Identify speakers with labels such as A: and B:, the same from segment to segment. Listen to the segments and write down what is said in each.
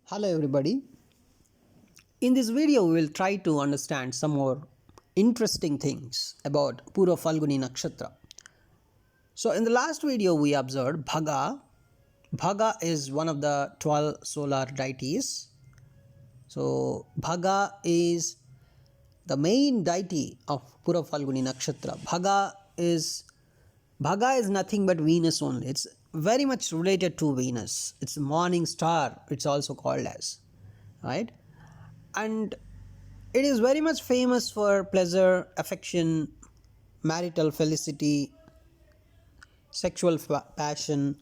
A: Hello everybody. In this video we will try to understand some more interesting things about Purvaphalguni Nakshatra. So in the last video we observed Bhaga. Bhaga is one of the 12 solar deities. So Bhaga is the main deity of Purvaphalguni Nakshatra. Bhaga is nothing but Venus only. It's very much related to Venus. It's a morning star, it's also called as, right? And it is very much famous for pleasure, affection, marital felicity, sexual passion,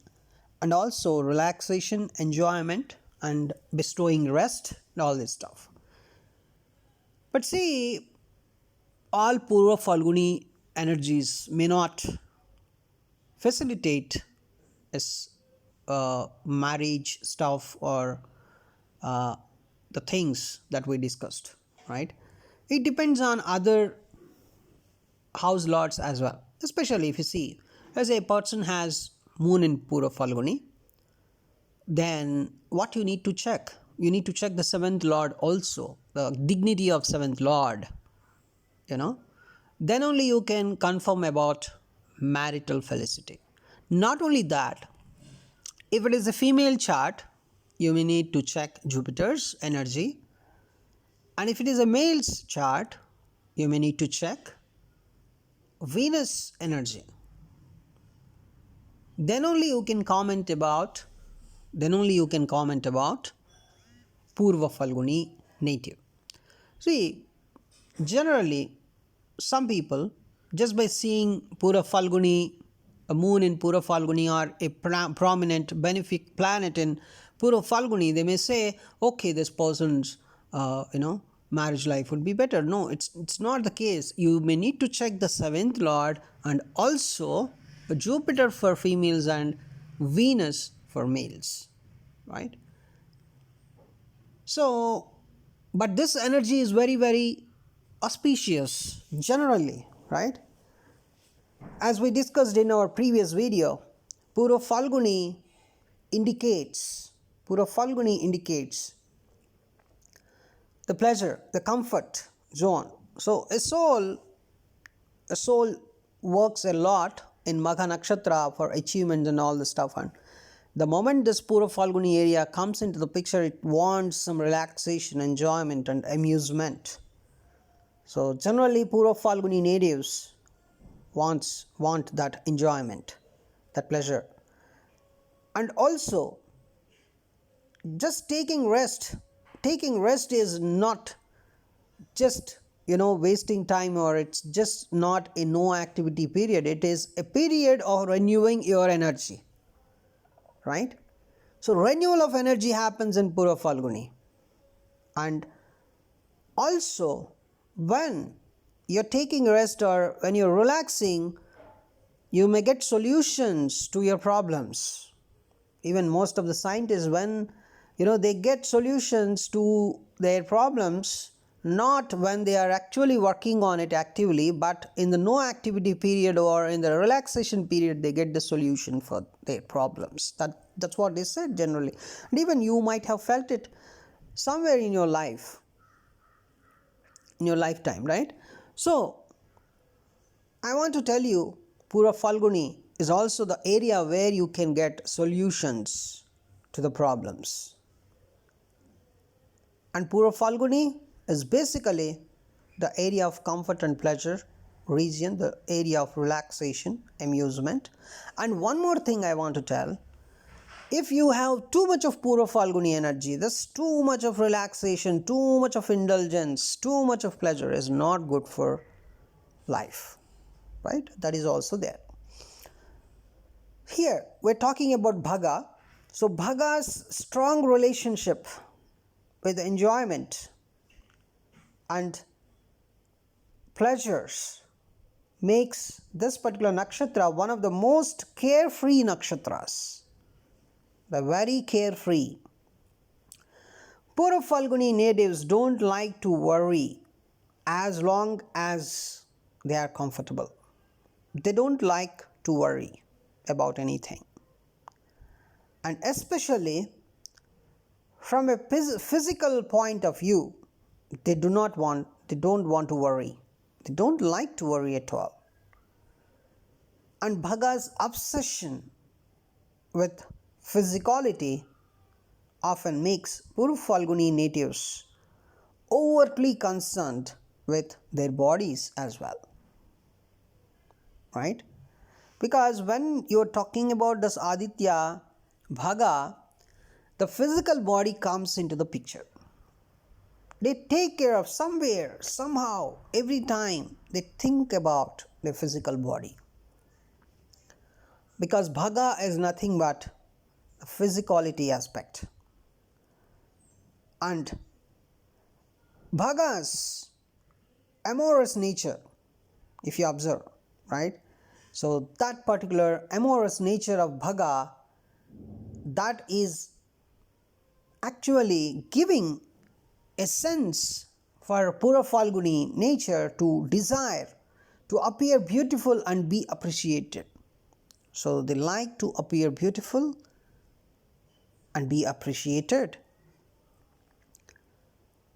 A: and also relaxation, enjoyment, and bestowing rest, and all this stuff. But see, all Purva Falguni energies may not facilitate as marriage stuff or the things that we discussed, right? It depends on other house lords as well, especially if you see, as a person has moon in Purva Falguni, then what you need to check? You need to check the seventh lord also, the dignity of seventh lord, then only you can confirm about marital felicity. Not only that, if it is a female chart, you may need to check Jupiter's energy, and if it is a male's chart, you may need to check Venus energy. Then only you can comment about Purva Falguni native. See, generally, some people, just by seeing Purva Falguni, a moon in Purva Falguni, or a prominent benefic planet in Purva Falguni, they may say, okay, this person's marriage life would be better. No, it's not the case. You may need to check the seventh lord and also Jupiter for females and Venus for males, right? So, but this energy is very, very auspicious generally, right? As we discussed in our previous video, Purvaphalguni indicates the pleasure, the comfort zone. So a soul works a lot in Magha Nakshatra for achievements and all the stuff, and the moment this Purvaphalguni area comes into the picture, it wants some relaxation, enjoyment and amusement. So generally Purvaphalguni natives want that enjoyment, that pleasure. And also, just taking rest is not just wasting time, or it's just not a no activity period. It is a period of renewing your energy, right? So renewal of energy happens in Purva Falguni. And also, when you're taking rest or when you're relaxing, you may get solutions to your problems. Even most of the scientists, when they get solutions to their problems, not when they are actually working on it actively, but in the no activity period or in the relaxation period, they get the solution for their problems. That's what they said generally. And even you might have felt it somewhere in your life, in your lifetime, right? So I want to tell you, Purva Falguni is also the area where you can get solutions to the problems. And Purva Falguni is basically the area of comfort and pleasure region, the area of relaxation, amusement. And one more thing I want to tell, if you have too much of Purva Falguni energy, this too much of relaxation, too much of indulgence, too much of pleasure is not good for life, right? That is also there. Here we're talking about Bhaga. So Bhaga's strong relationship with enjoyment and pleasures makes this particular nakshatra one of the most carefree nakshatras. The very carefree. Purva Falguni natives don't like to worry as long as they are comfortable. They don't like to worry about anything. And especially from a physical point of view, they don't want to worry. They don't like to worry at all. And Bhaga's obsession with physicality often makes Purvaphalguni natives overtly concerned with their bodies as well. Right? Because when you're talking about this Aditya Bhaga, the physical body comes into the picture. They take care of somewhere, somehow, every time they think about their physical body. Because Bhaga is nothing but the physicality aspect. And Bhaga's amorous nature, if you observe, right? So that particular amorous nature of Bhaga, that is actually giving a sense for Purvaphalguni nature to desire to appear beautiful and be appreciated. So they like to appear beautiful and be appreciated.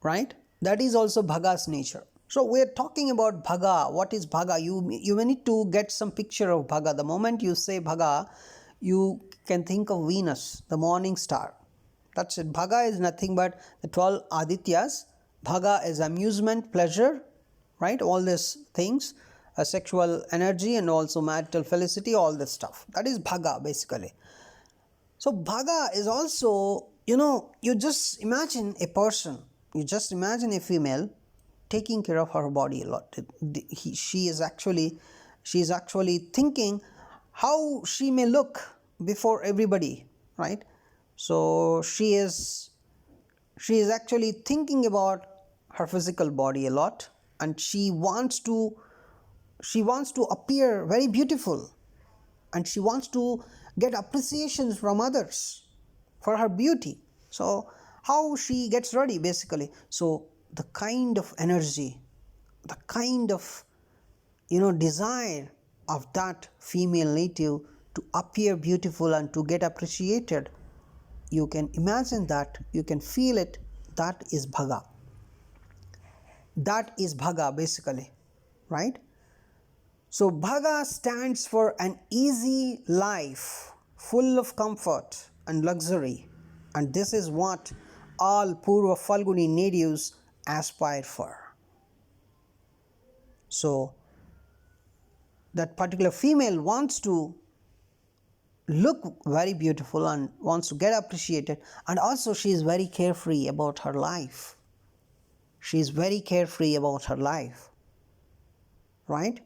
A: Right? That is also Bhaga's nature. So we are talking about Bhaga. What is Bhaga? You may need to get some picture of Bhaga. The moment you say Bhaga, you can think of Venus, the morning star. That's it. Bhaga is nothing but the 12 Adityas. Bhaga is amusement, pleasure, right? All these things, sexual energy and also marital felicity, all this stuff. That is Bhaga basically. So Bhaga is also, you just imagine a person, you just imagine a female taking care of her body a lot. She is actually thinking how she may look before everybody, right? So she is actually thinking about her physical body a lot, and she wants to appear very beautiful, and she wants to get appreciations from others for her beauty. So how she gets ready basically. So the kind of energy, the kind of desire of that female native to appear beautiful and to get appreciated, you can imagine that, you can feel it. That is Bhaga. That is Bhaga basically, right? So Bhaga stands for an easy life full of comfort and luxury, and this is what all Purvaphalguni natives aspire for. So that particular female wants to look very beautiful and wants to get appreciated, and also she is very carefree about her life. She is very carefree about her life, right?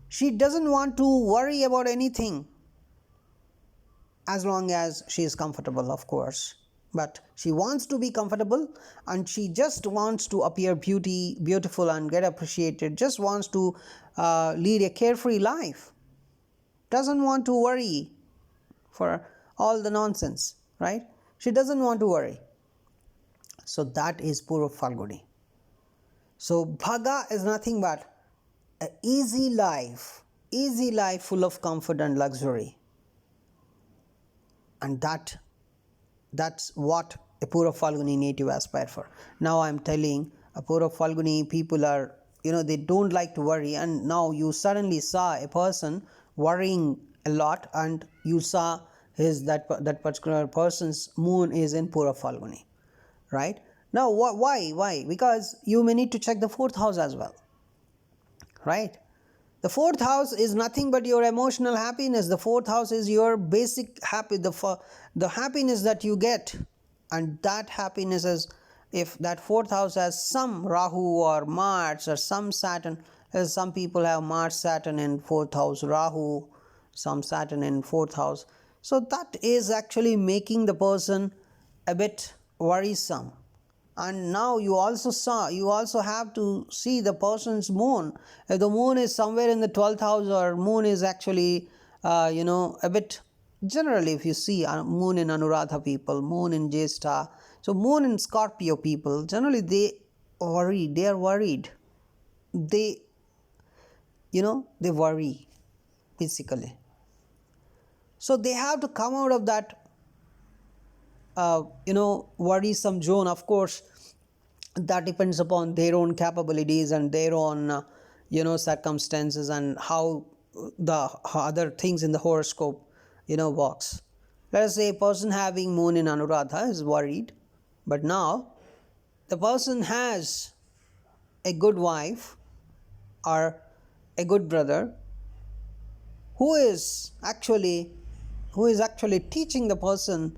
A: She doesn't want to worry about anything as long as she is comfortable, of course. But she wants to be comfortable, and she just wants to appear beautiful and get appreciated, just wants to lead a carefree life. Doesn't want to worry for all the nonsense, right? She doesn't want to worry. So that is Purvaphalguni. So Bhaga is nothing but an easy life full of comfort and luxury. And that's what a Purvaphalguni native aspire for. Now I'm telling, a Purvaphalguni people are, they don't like to worry, and now you suddenly saw a person worrying a lot, and you saw that particular person's moon is in Purvaphalguni, right? Now why? Because you may need to check the 4th house as well, right? The 4th house is nothing but your emotional happiness. The 4th house is your basic the happiness that you get, and that happiness is, if that 4th house has some Rahu or Mars or some Saturn, as some people have Mars Saturn in 4th house, Rahu, some Saturn in 4th house. So that is actually making the person a bit worrisome. And now you also have to see the person's moon. If the moon is somewhere in the 12th house, or moon is actually a bit, generally if you see moon in Anuradha people, moon in Jyeshtha, so moon in Scorpio people, generally they are worried. They worry basically. So they have to come out of that worrisome zone. Of course, that depends upon their own capabilities and their own circumstances, and how how other things in the horoscope works. Let us say a person having moon in Anuradha is worried, but now the person has a good wife or a good brother who is actually teaching the person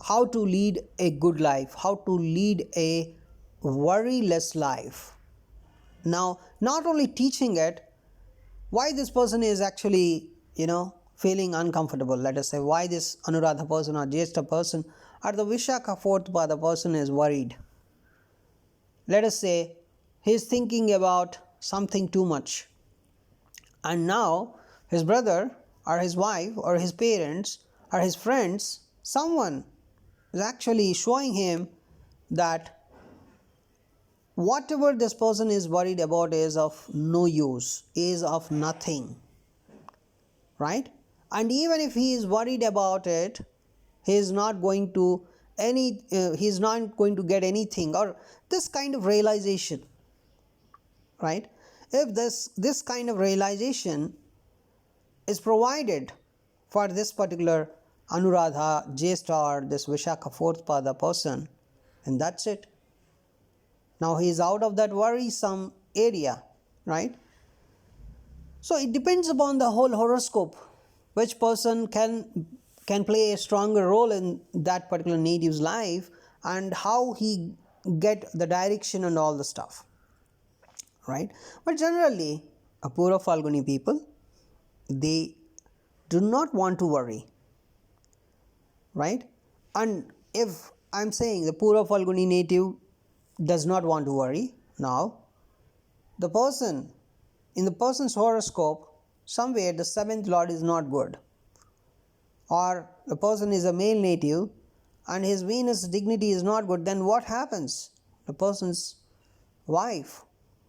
A: how to lead a good life, how to lead a worryless life. Now, not only teaching it, why this person is actually feeling uncomfortable. Let us say why this Anuradha person or Jyeshta person or the Vishakha fourth pada person is worried. Let us say he is thinking about something too much, and now his brother or his wife or his parents or his friends, someone is actually showing him that whatever this person is worried about is of no use, is of nothing, right? And even if he is worried about it, he is not going to get anything, or this kind of realization, right? If this kind of realization is provided for this particular Anuradha, Jyeshta, or this Vishakha fourth pada person, and that's it. Now he is out of that worrisome area, right? So it depends upon the whole horoscope, which person can play a stronger role in that particular native's life, and how he get the direction and all the stuff, right? But generally, a Purvaphalguni people, they do not want to worry, right? And if I'm saying the Purvaphalguni native does not want to worry, now the person, in the person's horoscope, somewhere the seventh lord is not good, or the person is a male native and his Venus dignity is not good, then what happens? The person's wife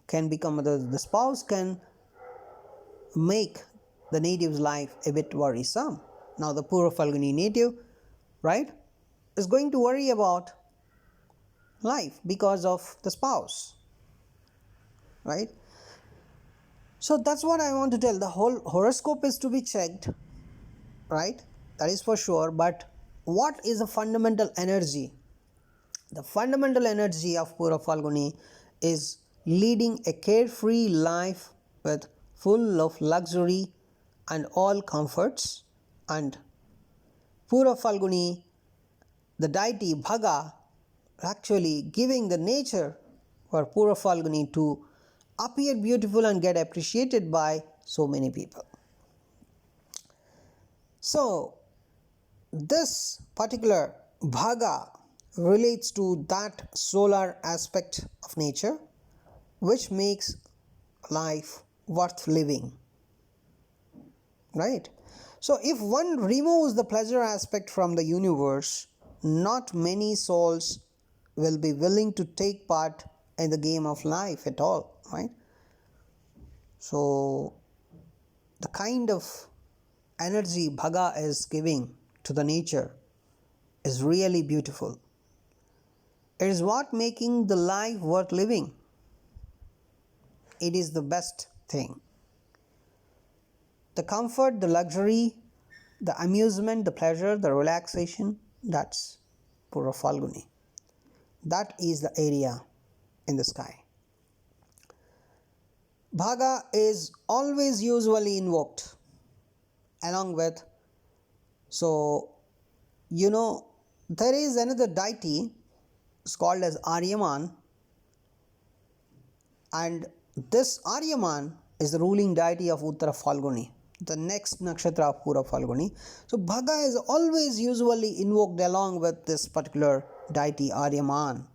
A: can become, the spouse can make the native's life a bit worrisome. Now the Purvaphalguni native, right, is going to worry about life because of the spouse, right? So that's what I want to tell. The whole horoscope is to be checked, right? That is for sure. But what is the fundamental energy? The fundamental energy of Purvaphalguni is leading a carefree life with full of luxury and all comforts. And Purvaphalguni, the deity Bhaga, actually giving the nature for Purvaphalguni to appear beautiful and get appreciated by so many people. So this particular Bhaga relates to that solar aspect of nature which makes life worth living, right? So if one removes the pleasure aspect from the universe, not many souls will be willing to take part in the game of life at all, right? So the kind of energy Bhaga is giving to the nature is really beautiful. It is what making the life worth living. It is the best thing. The comfort, the luxury, the amusement, the pleasure, the relaxation, that's Purvaphalguni. That is the area in the sky. Bhaga is always usually invoked along with, so there is another deity, it's called as Aryaman, and this Aryaman is the ruling deity of Uttaraphalguni, the next nakshatra of Purvaphalguni. So Bhaga is always usually invoked along with this particular deity Aryaman.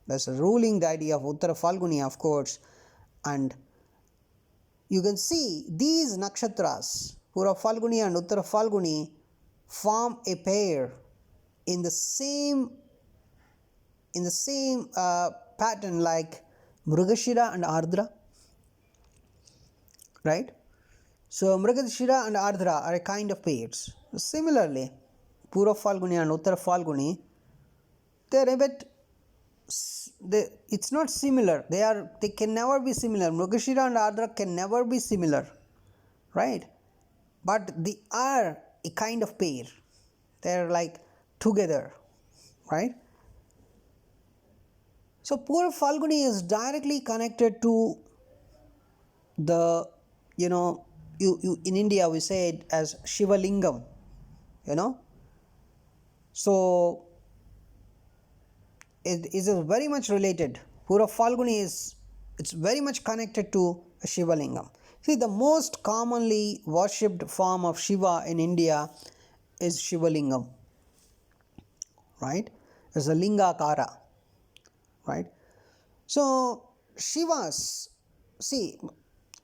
A: That's a ruling deity of Uttaraphalguni, of course. And you can see these nakshatras, Purvaphalguni and Uttaraphalguni, form a pair in the same pattern like Mrigashira and Ardra, right? So Mrigashira and Ardra are a kind of pairs. Similarly, Purvaphalguni and Uttaraphalguni they're a bit, it's not similar. They can never be similar. Mrugashira and Ardra can never be similar, right? But they are a kind of pair. They're like together, right? So Purvaphalguni is directly connected to the, you in India we say it as Shiva Lingam, so it is very much related. Purvaphalguni it's very much connected to a Shiva Lingam. See, the most commonly worshipped form of Shiva in India is Shiva Lingam, right? It's a Lingakara, right? So Shivas, see,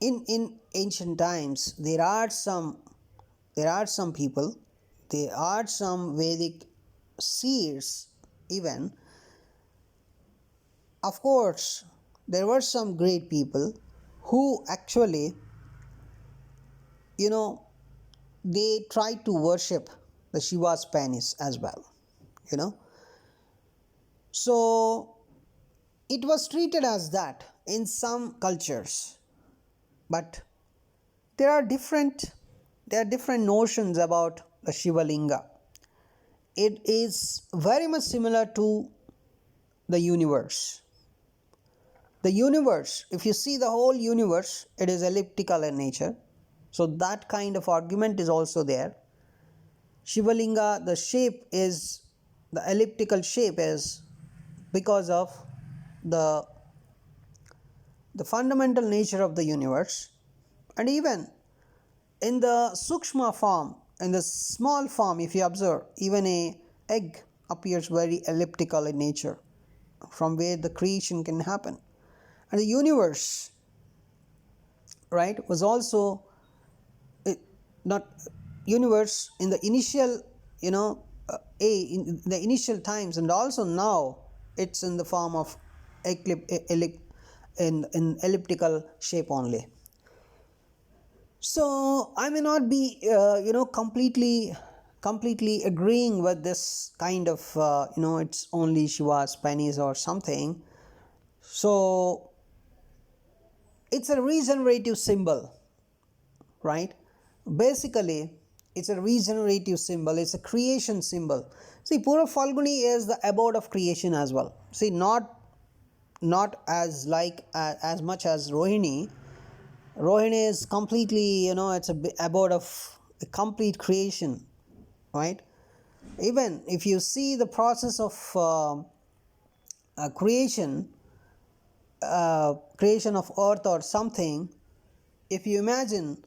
A: in ancient times there are some people, there are some Vedic seers even. Of course, there were some great people who actually, they tried to worship the Shiva's penis as well, So it was treated as that in some cultures, but there are different notions about the Shiva Linga. It is very much similar to the universe. The universe, if you see the whole universe, it is elliptical in nature. So that kind of argument is also there. Shiva Linga, the elliptical shape is because of the fundamental nature of the universe. And even in the Sukshma form, in the small form, if you observe, even a egg appears very elliptical in nature, from where the creation can happen. And the universe, right, was also not universe in the initial, in the initial times, and also now it's in the form of in elliptical shape only. So I may not be, completely agreeing with this kind of, it's only Shiva's penis or something. So it's a regenerative symbol, right? Basically, it's a regenerative symbol. It's a creation symbol. See, Purvaphalguni is the abode of creation as well. See, not as much as Rohini. Rohini is completely, it's a abode of a complete creation, right? Even if you see the process of creation of earth or something, if you imagine,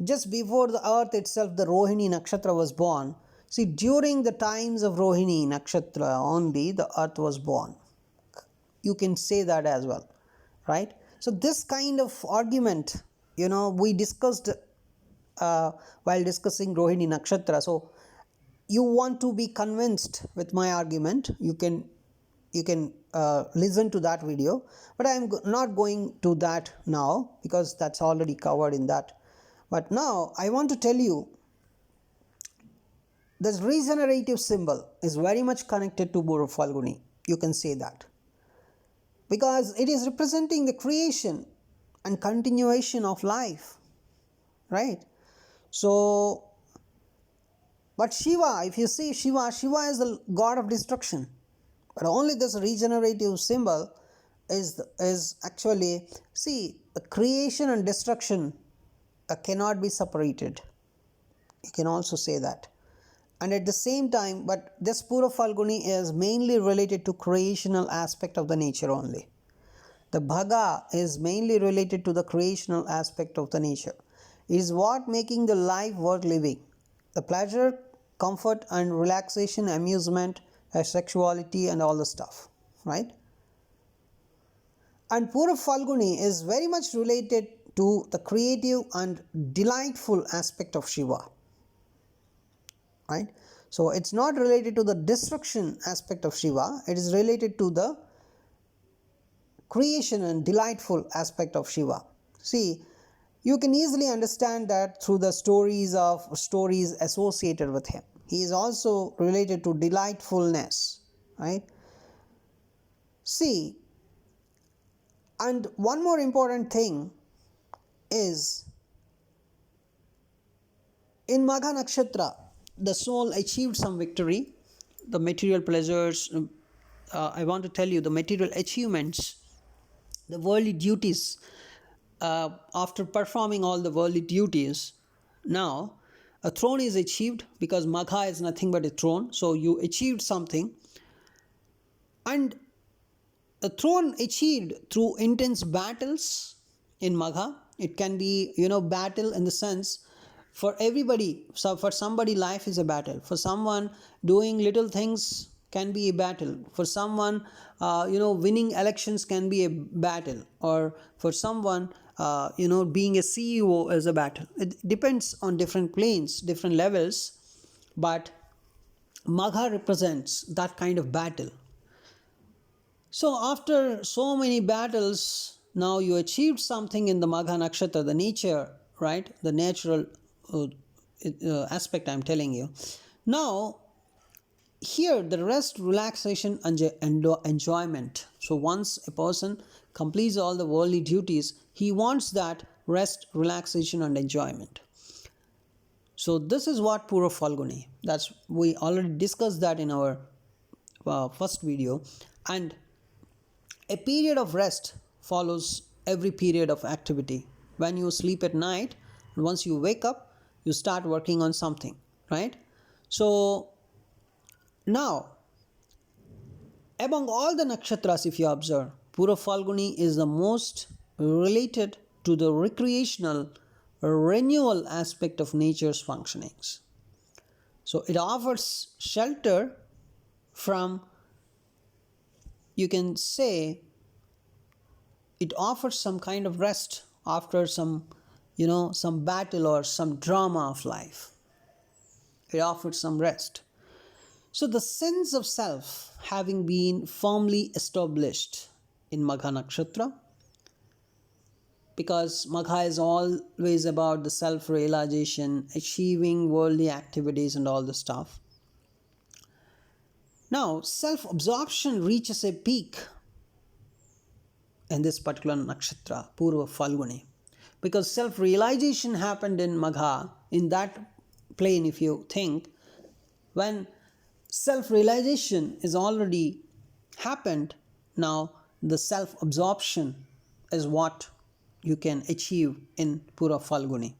A: just before the earth itself, the Rohini Nakshatra was born. See, during the times of Rohini Nakshatra only, the earth was born. You can say that as well, right? So this kind of argument, we discussed while discussing Rohini Nakshatra. So you want to be convinced with my argument, you can listen to that video, but I am not going to that now because that's already covered in that. But now I want to tell you, this regenerative symbol is very much connected to Purvaphalguni. You can say that, because it is representing the creation and continuation of life, right? So, but Shiva, if you see Shiva is the god of destruction, but only this regenerative symbol is actually, see, the creation and destruction cannot be separated. You can also say that. And at the same time, but this Purvaphalguni is mainly related to creational aspect of the nature only. The Bhaga is mainly related to the creational aspect of the nature. It is what making the life worth living. The pleasure, comfort and relaxation, amusement, sexuality and all the stuff, right? And Purvaphalguni is very much related to the creative and delightful aspect of Shiva, right? So it's not related to the destruction aspect of Shiva, it is related to the creation and delightful aspect of Shiva. See, you can easily understand that through the stories associated with him. He is also related to delightfulness, right? See, and one more important thing is, in Magha Nakshatra, the soul achieved some victory. The material pleasures, I want to tell you, the material achievements, the worldly duties, after performing all the worldly duties, now a throne is achieved, because Magha is nothing but a throne. So you achieved something, and a throne achieved through intense battles in Magha. It can be, battle in the sense, for everybody. So for somebody, life is a battle. For someone, doing little things can be a battle. For someone, winning elections can be a battle. Or for someone, being a CEO is a battle. It depends on different planes, different levels. But Magha represents that kind of battle. So after so many battles, now you achieved something in the Magha Nakshatra, the nature, right? The natural aspect I'm telling you. Now, here the rest, relaxation, and enjoyment. So once a person completes all the worldly duties, he wants that rest, relaxation, and enjoyment. So this is what Purvaphalguni. We already discussed that in our first video. And a period of rest follows every period of activity. When you sleep at night, and once you wake up, you start working on something, right? So now, among all the nakshatras, if you observe, Purvaphalguni is the most related to the recreational, renewal aspect of nature's functionings. So it offers shelter from, you can say, it offers some kind of rest after some battle or some drama of life. It offers some rest. So the sense of self having been firmly established in Magha Nakshatra, because Magha is always about the self-realization, achieving worldly activities and all the stuff. Now, self-absorption reaches a peak in this particular nakshatra, Purvaphalguni, because self-realization happened in Magha, in that plane. If you think, when self-realization is already happened, now the self-absorption is what you can achieve in Purvaphalguni.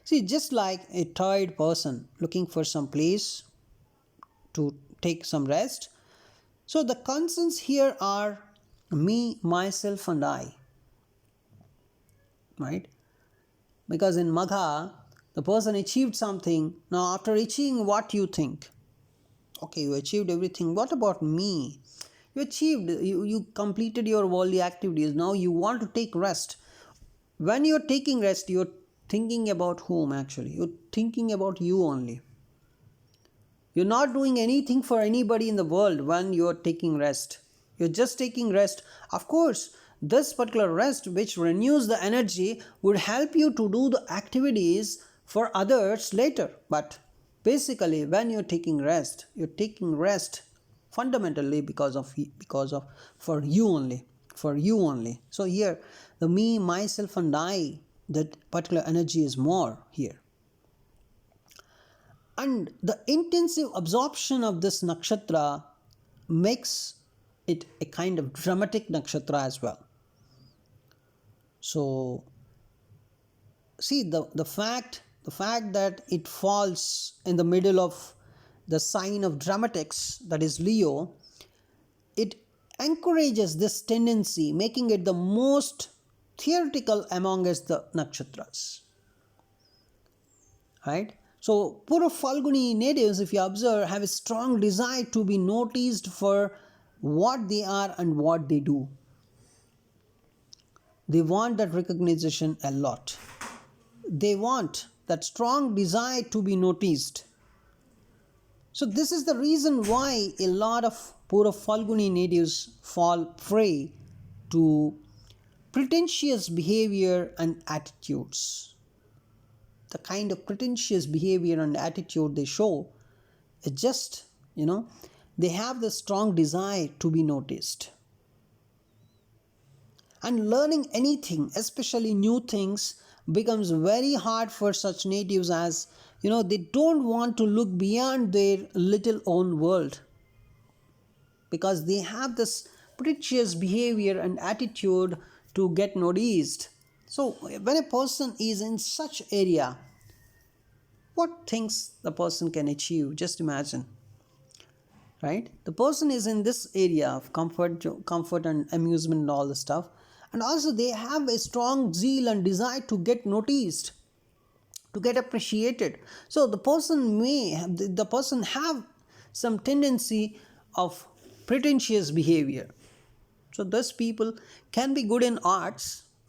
A: See, just like a tired person looking for some place to take some rest, so the concerns here are me, myself, and I, right? Because in Magha, the person achieved something. Now, after achieving, what you think? Okay, you achieved everything. What about me? You completed your worldly activities. Now you want to take rest. When you're taking rest, you're thinking about whom actually? You're thinking about you only. You're not doing anything for anybody in the world when you're taking rest. You're just taking rest. Of course, this particular rest, which renews the energy, would help you to do the activities for others later. But basically, when you're taking rest fundamentally because of for you only. So here, the me, myself, and I, that particular energy is more here. And the intensive absorption of this nakshatra makes it a kind of dramatic nakshatra as well. So see, the fact that it falls in the middle of the sign of dramatics, that is Leo, it encourages this tendency, making it the most theoretical amongst the nakshatras, right? So Purvaphalguni natives, if you observe, have a strong desire to be noticed for what they are and what they do. They want that recognition a lot. They want that strong desire to be noticed. So this is the reason why a lot of Purvaphalguni natives fall prey to pretentious behavior and attitudes. The kind of pretentious behavior and attitude they show is just, they have the strong desire to be noticed. And learning anything, especially new things, becomes very hard for such natives, as they don't want to look beyond their little own world, because they have this pretentious behavior and attitude to get noticed. So when a person is in such area, what things the person can achieve, just imagine, right? The person is in this area of comfort and amusement and all the stuff, and also they have a strong zeal and desire to get noticed, to get appreciated. So the person have some tendency of pretentious behavior. So thus people can be good in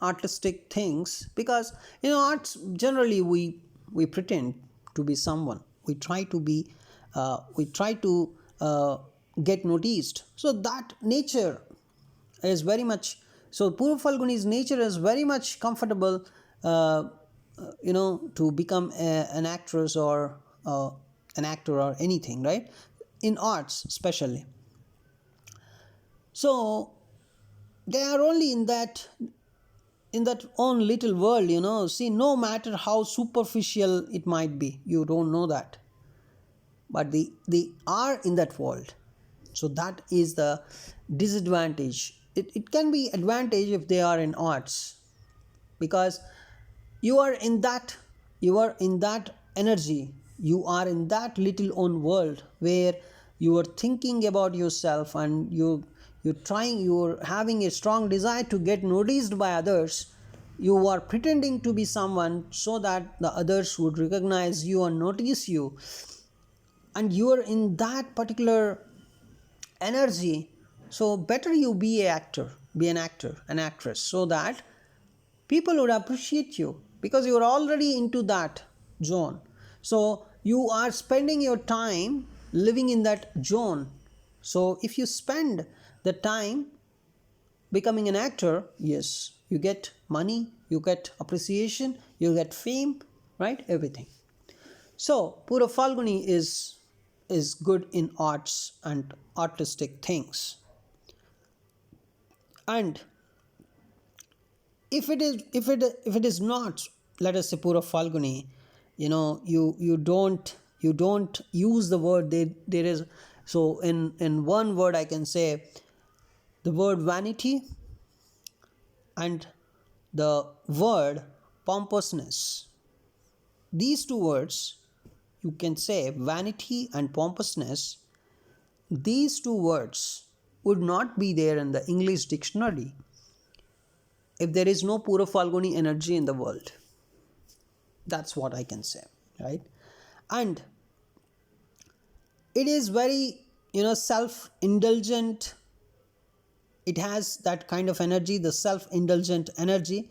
A: artistic things, because arts generally we pretend to be someone. We try to get noticed. So that nature is very much, so Purvaphalguni's nature is very much comfortable, to become an actress or an actor or anything, right? In arts especially. So they are only in that own little world, see, no matter how superficial it might be, you don't know that, but they are in that world. So that is the disadvantage. It can be advantage if they are in arts, because you are in that energy, you are in that little own world where you are thinking about yourself, and you're having a strong desire to get noticed by others. You are pretending to be someone so that the others would recognize you and notice you, and you are in that particular energy. So better you be an actor, an actress, so that people would appreciate you, because you are already into that zone. So you are spending your time living in that zone. So if you spend the time becoming an actor, yes, you get money, you get appreciation, you get fame, right? Everything. So Purvaphalguni is good in arts and artistic things. And if it is not, let us say, Purvaphalguni, you don't use the word. There is, so in one word I can say the word vanity and the word pompousness. These two words, you can say vanity and pompousness, these two words would not be there in the English dictionary if there is no Purvaphalguni energy in the world. That's what I can say, right? And it is very, self-indulgent. It has that kind of energy, the self-indulgent energy.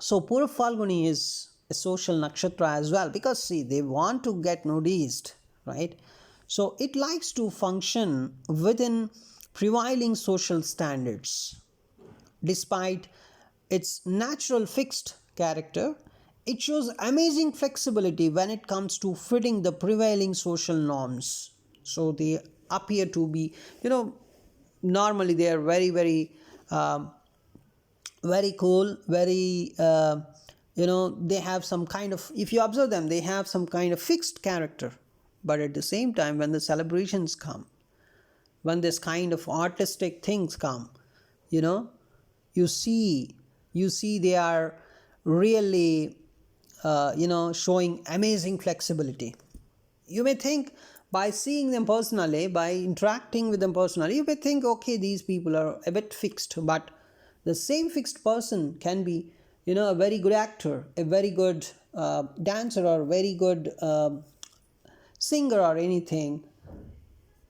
A: So Purvaphalguni is a social nakshatra as well, because see, they want to get noticed, right? So it likes to function within prevailing social standards. Despite its natural fixed character, it shows amazing flexibility when it comes to fitting the prevailing social norms. So they appear to be, normally they are very, very, very cool, very, they have some kind of, if you observe them, they have some kind of fixed character. But at the same time, when the celebrations come, when this kind of artistic things come, you see they are really showing amazing flexibility. You may think, by seeing them personally, by interacting with them personally, you may think, okay, these people are a bit fixed, but the same fixed person can be, a very good actor, a very good dancer, or very good singer or anything.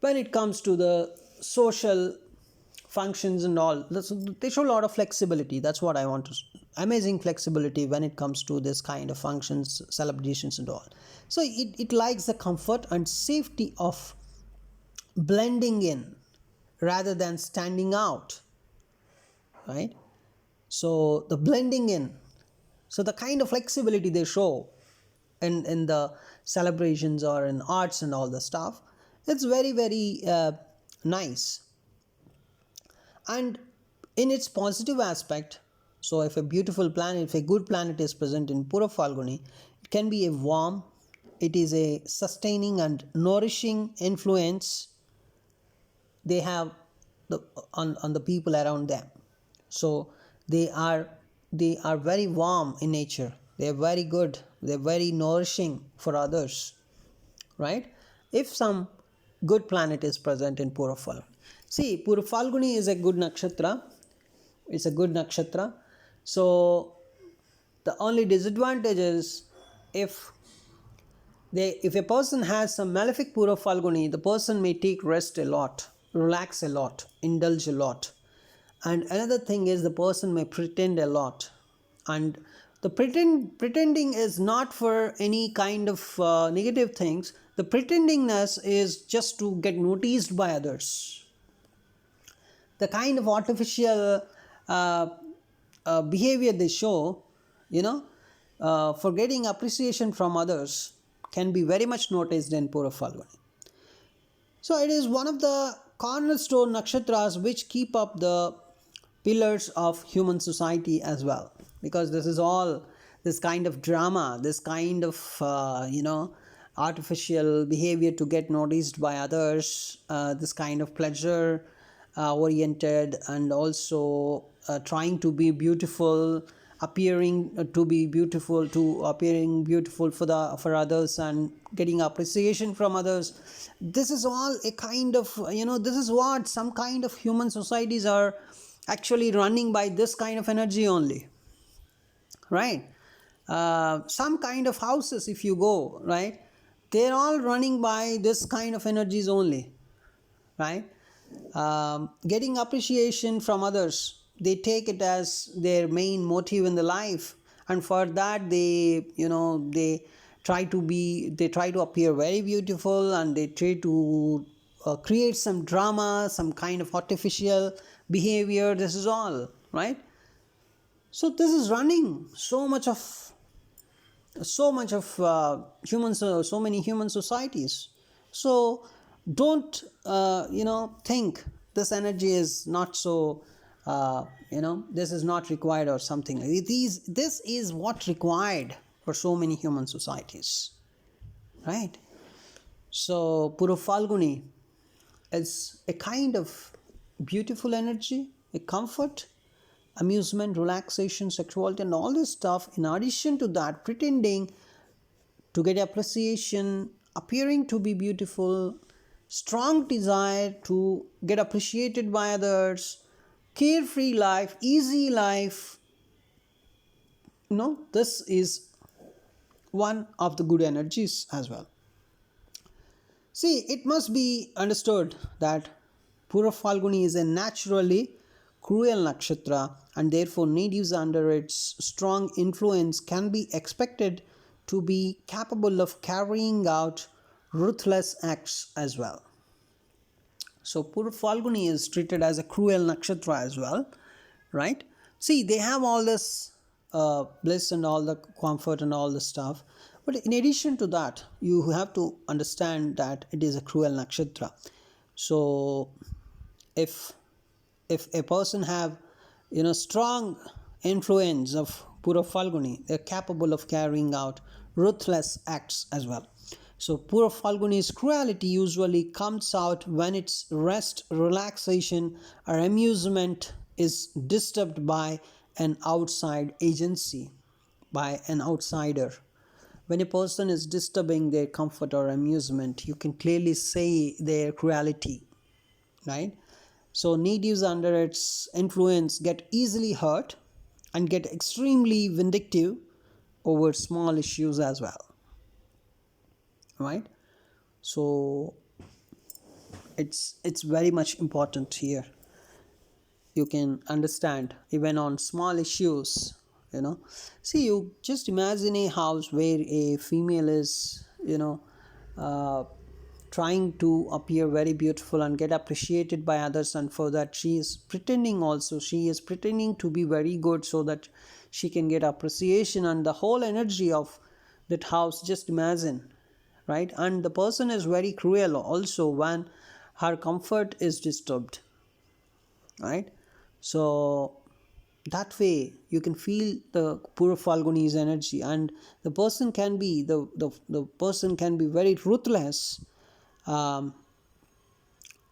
A: When it comes to the social functions and all, they show a lot of flexibility. That's what I want to, amazing flexibility when it comes to this kind of functions, celebrations and all. So it likes the comfort and safety of blending in rather than standing out, right? So the blending in, so the kind of flexibility they show in the celebrations or in arts and all the stuff, it's very, very nice. And in its positive aspect. So if a beautiful planet, if a good planet is present in Purvaphalguni, it can be a warm, it is a sustaining and nourishing influence they have the, on the people around them. So they are they are very warm in nature, they are very good, they are very nourishing for others, right? If some good planet is present in Purvaphalguni. See, Purvaphalguni is a good nakshatra. It's a good nakshatra. So the only disadvantage is if if a person has some malefic Purvaphalguni, the person may take rest a lot, relax a lot, indulge a lot. And another thing is the person may pretend a lot. And the pretending is not for any kind of negative things. The pretendingness is just to get noticed by others. The kind of artificial uh, behavior they show, for getting appreciation from others, can be very much noticed in Purvaphalguni. So it is one of the cornerstone nakshatras which keep up the pillars of human society as well, because this is all this kind of drama, this kind of artificial behavior to get noticed by others, this kind of pleasure oriented, and also trying to be beautiful, appearing to be beautiful, to appearing beautiful for others and getting appreciation from others. This is all a kind of, this is what some kind of human societies are actually running by, this kind of energy only, right? Some kind of houses, if you go, right, they're all running by this kind of energies only, right? Getting appreciation from others, they take it as their main motive in the life, and for that they try to appear very beautiful, and they try to create some drama, some kind of artificial behavior. This is all, right? So this is running so much of humans, so many human societies. So don't think this energy is not so this is not required or something. This is what required for so many human societies, right? So Purvaphalguni is a kind of beautiful energy, a comfort, amusement, relaxation, sexuality, and all this stuff. In addition to that, pretending to get appreciation, appearing to be beautiful, strong desire to get appreciated by others, carefree life, easy life. This is one of the good energies as well. See, it must be understood that Purvaphalguni is a naturally cruel nakshatra, and therefore natives under its strong influence can be expected to be capable of carrying out ruthless acts as well. So Purvaphalguni is treated as a cruel nakshatra as well, right? See, they have all this bliss and all the comfort and all the stuff, but in addition to that, you have to understand that it is a cruel nakshatra. So if a person have strong influence of Purvaphalguni, they're capable of carrying out ruthless acts as well. So Purvaphalguni's cruelty usually comes out when its rest, relaxation, or amusement is disturbed by an outside agency, by an outsider. When a person is disturbing their comfort or amusement, you can clearly say their cruelty, right? So natives under its influence get easily hurt and get extremely vindictive over small issues as well, right? So it's very much important here. You can understand even on small issues, see, you just imagine a house where a female is trying to appear very beautiful and get appreciated by others, and for that she is pretending also, she is pretending to be very good so that she can get appreciation and the whole energy of that house. Just imagine, right? And the person is very cruel also when her comfort is disturbed, right? So that way you can feel the Purvaphalguni's energy, and the person can be very ruthless. um,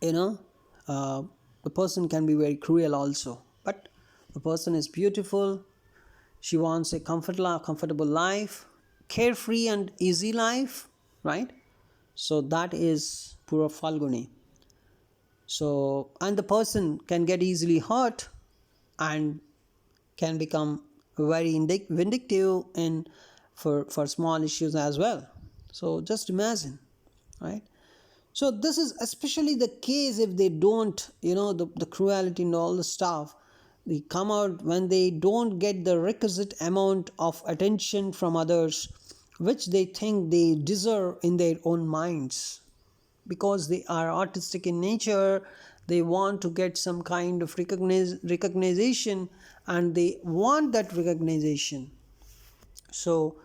A: you know uh, the person can be very cruel also, but the person is beautiful. She wants a comfortable life, carefree and easy life, right? So that is Purvaphalguni. So, and the person can get easily hurt and can become very vindictive in for small issues as well. So just imagine, right? So this is especially the case if they don't, the cruelty and all the stuff, they come out when they don't get the requisite amount of attention from others, which they think they deserve in their own minds. Because they are artistic in nature, they want to get some kind of recognition, and they want that recognition. So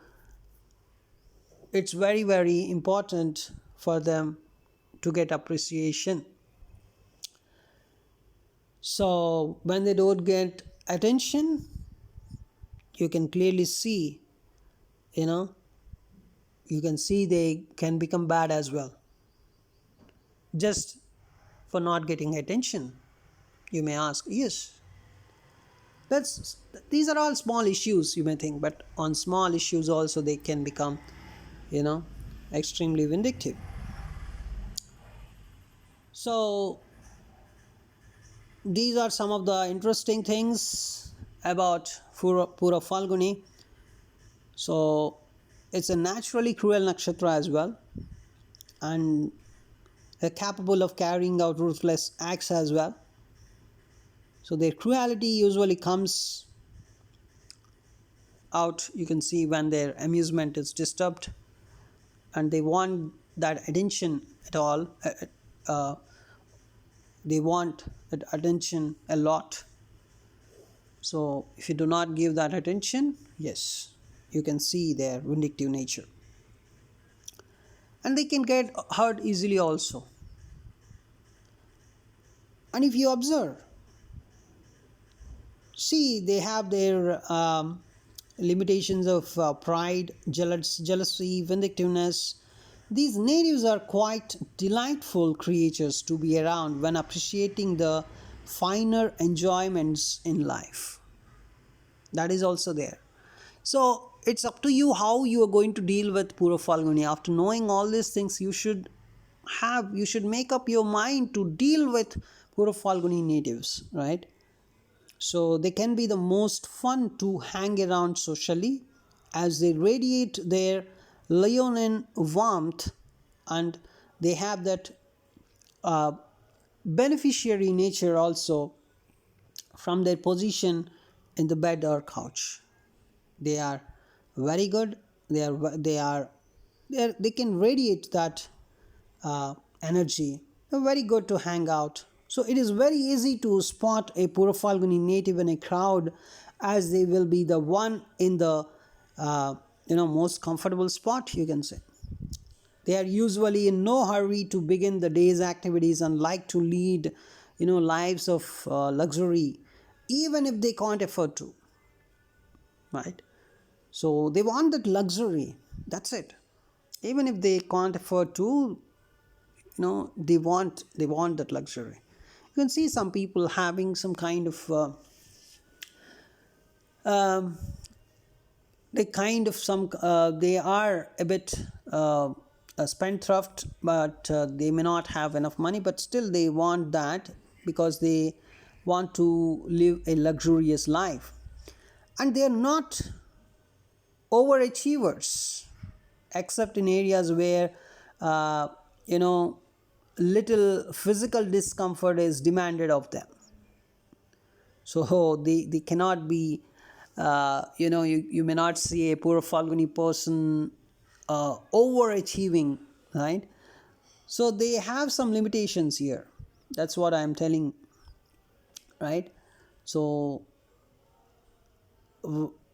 A: it's very, very important for them to get appreciation. So when they don't get attention, you can clearly see, you know, you can see they can become bad as well, just for not getting attention. You may ask, yes, that's these are all small issues, you may think, but on small issues also they can become, you know, extremely vindictive. So these are some of the interesting things about Purvaphalguni. So it's a naturally cruel nakshatra as well, and they're capable of carrying out ruthless acts as well. So their cruelty usually comes out, you can see, when their amusement is disturbed and they want that attention at all. They want that attention a lot. So if you do not give that attention, yes, you can see their vindictive nature. And they can get hurt easily also. And if you observe, see, they have their limitations of pride, jealousy, vindictiveness. These natives are quite delightful creatures to be around when appreciating the finer enjoyments in life. That is also there. So it's up to you how you are going to deal with Purvaphalguni. After knowing all these things, you should make up your mind to deal with Purvaphalguni natives, right? So they can be the most fun to hang around socially, as they radiate their leonine warmth, and they have that uh, beneficiary nature also from their position in the bed or couch. They are very good. They can radiate that energy. They're very good to hang out. So it is very easy to spot a Purvaphalguni native in a crowd, as they will be the one in the most comfortable spot, you can say. They are usually in no hurry to begin the day's activities and like to lead lives of luxury, even if they can't afford to, right? So they want that luxury, that's it. Even if they can't afford to, they want that luxury. You can see some people having some kind of um, they are a bit a spendthrift, but they may not have enough money, but still they want that because they want to live a luxurious life. And they are not overachievers, except in areas where uh, you know little physical discomfort is demanded of them. So they cannot be, you may not see a Purvaphalguni person overachieving, right? So they have some limitations here. That's what I'm telling, right? So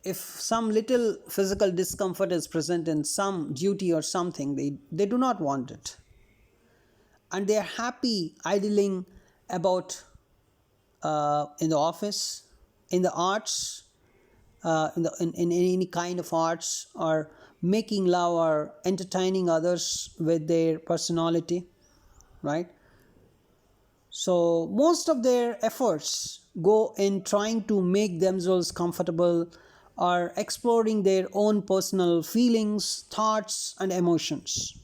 A: if some little physical discomfort is present in some duty or something, they do not want it. And they are happy idling about in the office, in the arts, in any kind of arts, or making love or entertaining others with their personality, right? So most of their efforts go in trying to make themselves comfortable or exploring their own personal feelings, thoughts, and emotions.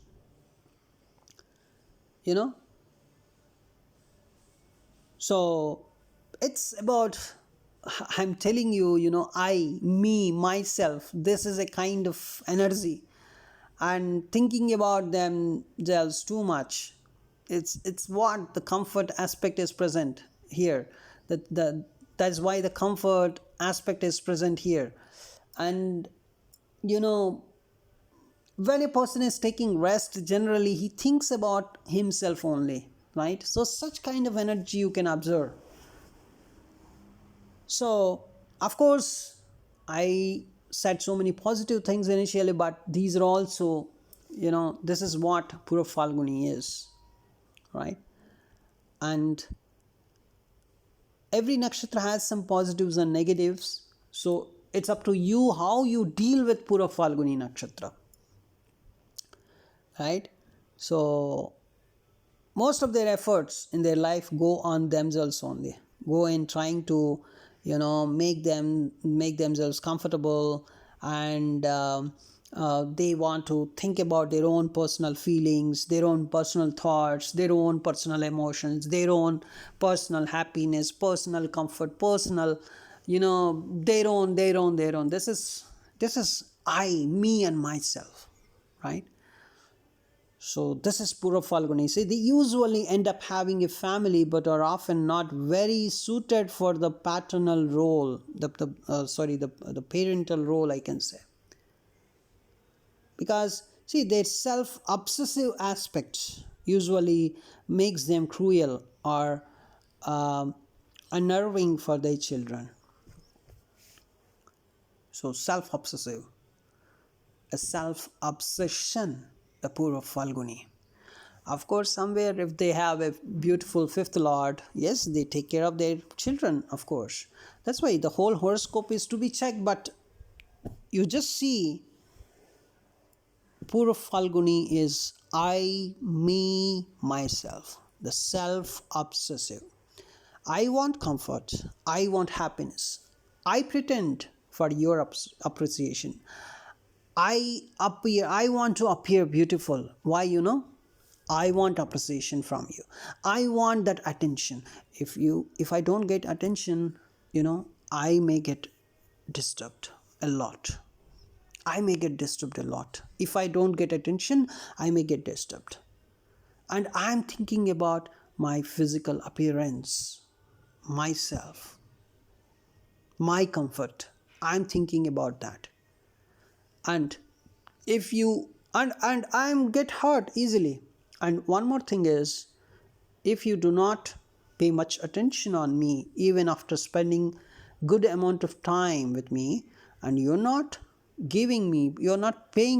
A: You know, so it's about, I'm telling you, I, me, myself, this is a kind of energy, and thinking about themselves too much, it's what the comfort aspect is present here. That's why the comfort aspect is present here. And you know when a person is taking rest, generally he thinks about himself only, right? So such kind of energy you can observe. So of course I said so many positive things initially, but these are also, this is what Purvaphalguni is, right? And every nakshatra has some positives and negatives, so it's up to you how you deal with Purvaphalguni nakshatra, right? So most of their efforts in their life go on themselves only, go in trying to make themselves comfortable, and they want to think about their own personal feelings, their own personal thoughts, their own personal emotions, their own personal happiness, personal comfort, personal, their own. This is I, me, and myself, right? So this is Purvaphalguni. See, they usually end up having a family, but are often not very suited for the paternal role, the parental role, I can say. Because see, their self-obsessive aspect usually makes them cruel or unnerving for their children. So self-obsessive, a self-obsession, the Purvaphalguni. Of course, somewhere if they have a beautiful fifth lord, yes, they take care of their children, of course. That's why the whole horoscope is to be checked, but you just see Purvaphalguni is I, me, myself, the self-obsessive. I want comfort, I want happiness, I pretend for your appreciation. I want to appear beautiful. Why? I want appreciation from you. I want that attention. If I don't get attention, I may get disturbed a lot. I may get disturbed a lot. If I don't get attention, I may get disturbed. And I'm thinking about my physical appearance, myself, my comfort. I'm thinking about that. And if you and I'm get hurt easily. And one more thing is, if you do not pay much attention on me, even after spending good amount of time with me, and you're not paying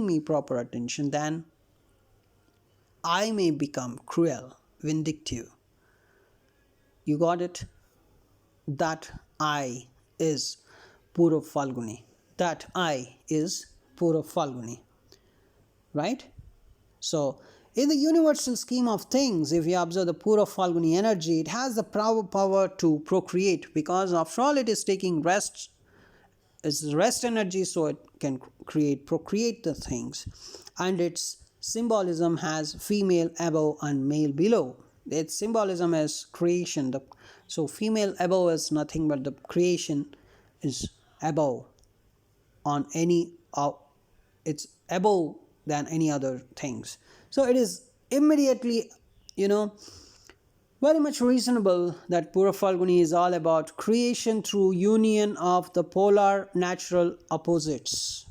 A: me proper attention, then I may become cruel, vindictive. You got it? That I is Purvaphalguni. That I is Purvaphalguni, right? So in the universal scheme of things, if you observe the Purvaphalguni energy, it has the power to procreate, because after all it is taking rest. It's rest energy, so it can procreate the things. And its symbolism has female above and male below. Its symbolism is creation. So female above is nothing but the creation is above on any it's above than any other things. So it is immediately, very much reasonable that Purvaphalguni is all about creation through union of the polar natural opposites.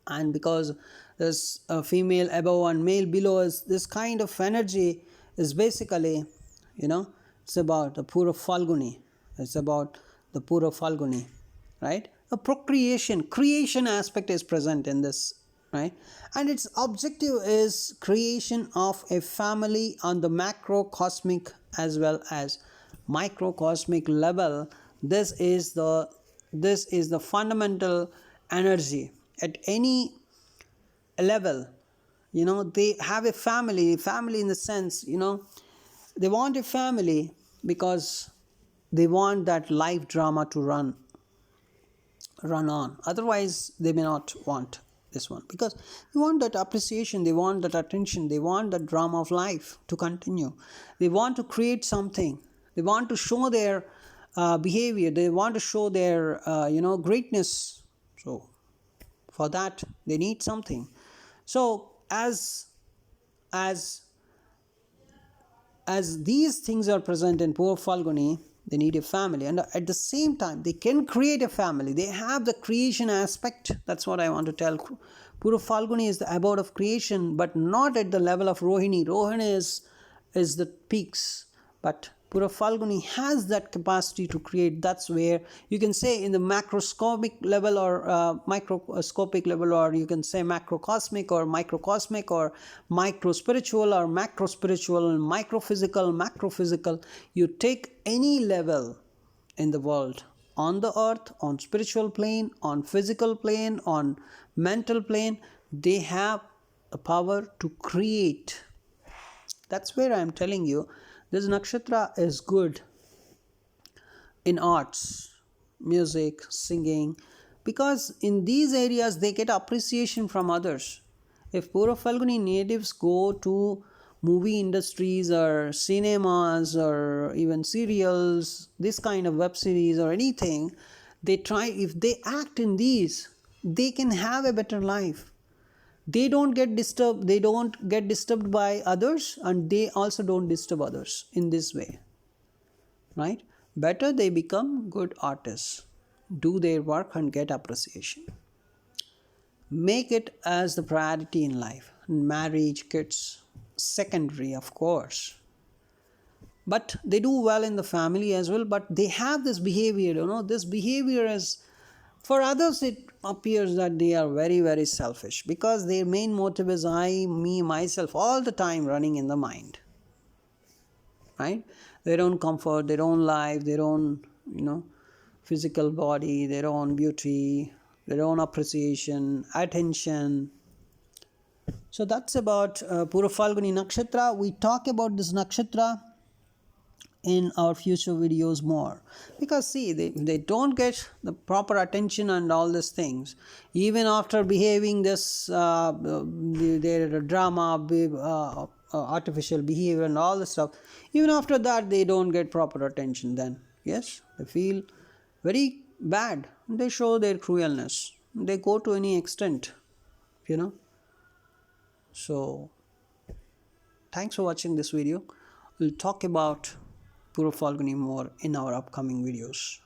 A: And because this female above and male below, is this kind of energy is basically, it's about the Purvaphalguni. It's about the Purvaphalguni, right? A creation aspect is present in this, right? And its objective is creation of a family on the macrocosmic as well as microcosmic level. This is the fundamental energy at any level. They have a family in the sense, they want a family because they want that life drama to run on. Otherwise they may not want this one, because they want that appreciation, they want that attention, they want that drama of life to continue. They want to create something, they want to show their behavior, they want to show their greatness. So for that they need something. So as these things are present in Purvaphalguni, they need a family, and at the same time they can create a family. They have the creation aspect. That's what I want to tell. Purvaphalguni is the abode of creation, but not at the level of Rohini. Rohini is the peaks, but Purvaphalguni has that capacity to create. That's where you can say in the macroscopic level or microscopic level, or you can say macrocosmic or microcosmic or micro spiritual or macro spiritual and macrophysical. You take any level in the world, on the earth, on spiritual plane, on physical plane, on mental plane, they have the power to create. That's where I am telling you this nakshatra is good in arts, music, singing, because in these areas they get appreciation from others. If Purvaphalguni natives go to movie industries or cinemas or even serials, this kind of web series or anything, if they act in these, they can have a better life. They don't get disturbed by others, and they also don't disturb others in this way, right? Better they become good artists, do their work and get appreciation. Make it as the priority in life. Marriage, kids, secondary, of course, but they do well in the family as well. But they have this behavior, this behavior is, for others it appears that they are very, very selfish, because their main motive is I, me, myself, all the time running in the mind, right? Their own comfort, their own life, their own physical body, their own beauty, their own appreciation, attention. So that's about Purvaphalguni Nakshatra. We talk about this nakshatra in our future videos more, because see, they don't get the proper attention and all these things, even after behaving this their drama, artificial behavior and all this stuff. Even after that they don't get proper attention. Then yes, they feel very bad, they show their cruelness, they go to any extent. So thanks for watching this video. We'll talk about Purvaphalguni more in our upcoming videos.